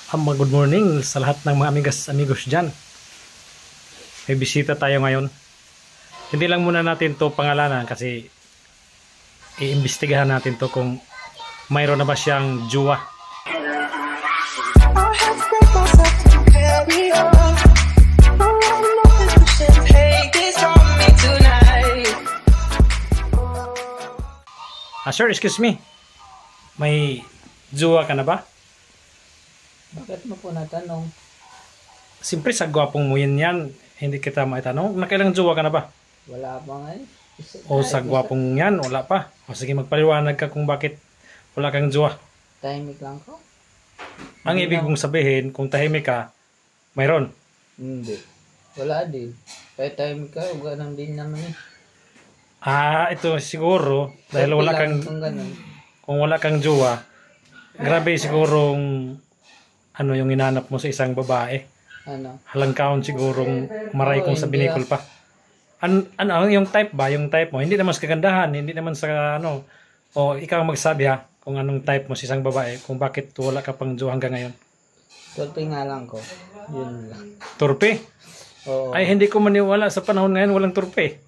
Good morning sa lahat ng mga amigos dyan. May bisita tayo ngayon. Hindi lang muna natin to pangalanan kasi iimbestigahan natin to kung mayroon na ba siyang jowa. Sir, excuse me. May jowa ka na ba? Bakit mo po natanong? Siyempre sa gwapong mo yan, hindi kita maitanong. Nakailang jowa ka na ba? Wala pa nga eh. O sa gwapong yan, wala pa. O sige, magpaliwanag ka kung bakit wala kang jowa. Tahimik lang ko? Ang ibig kong sabihin, kung tahimik ka, mayroon. Hindi. Wala din. Kahit tahimik ka, ganun din naman eh. Ito siguro, dahil wala kang, kung wala kang jowa, grabe sigurong yung hinanap mo sa isang babae. Ano? Halangkaon sigurong maray kong sa Bicol pa. Yung type ba? Yung type mo, hindi naman sa kagandahan, hindi naman sa o ikaw magsabi kung anong type mo sa isang babae, kung bakit wala ka pang jowa hanggang ngayon. Turpe nga lang ko. Yun lang. Turpe? Oo. Ay, hindi ko maniwala sa panahon ngayon walang turpe.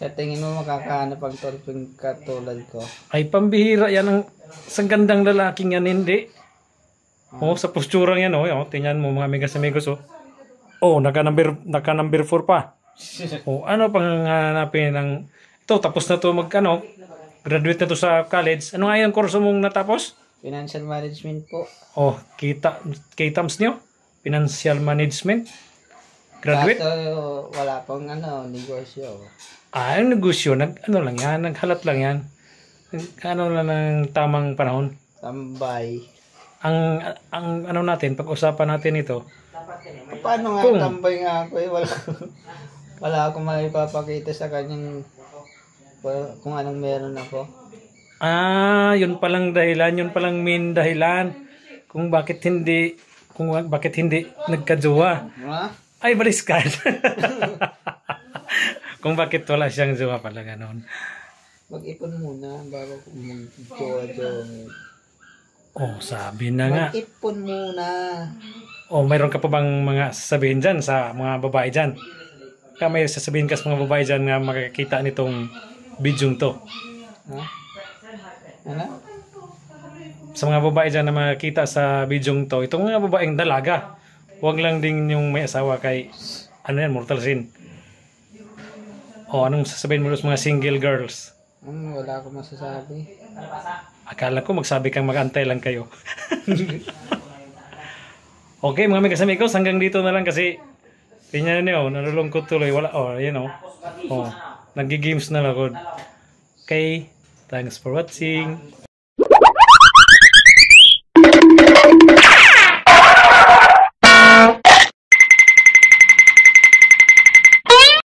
Sa tingin mo makakahanap ang turpeng katulad ko? Ay, pambihira yan ang isang gandang lalaking yan, hindi. Sa posturang yan, tingnan mo mga amigas. Naka-number 4 pa. Ano pang hanapin ng ito, tapos na to graduate na to sa college. Ano nga yung kurso mong natapos? Financial management po. K-terms nyo? Financial management? Graduate? Kaso wala pang negosyo. Yung negosyo, lang yan, naghalat lang yan. Lang ng tamang panahon. Tambay. Ang natin, pag-usapan natin ito. Paano nga tambay nga ako eh? Wala akong maipapakita sa kanyang kung anong meron ako. Yun palang dahilan, yun palang main dahilan kung bakit hindi nagka-jowa. Ay, baliskad. Kung bakit wala siyang jowa pala ganon. Mag-ipon muna bago mag-jowa. Sabi na nga. Mag-ipon muna. Mayroon ka pa bang mga sasabihin dyan sa mga babae dyan? May sasabihin ka sa mga babae dyan na makikita nitong bidyong to. Ano? Sa mga babae dyan na makikita sa bidyong to, itong mga babaeng dalaga. Huwag lang din yung may asawa kay, mortal sin. Anong sasabihin mo sa mga single girls? Wala akong masasabi. Akala ko magsabi kang mag-antay lang kayo. Okay, mga amigos, hanggang dito na lang kasi tingnan niyo, nalulungkot tuloy. Wala, nag-games na lang ako. Okay, thanks for watching.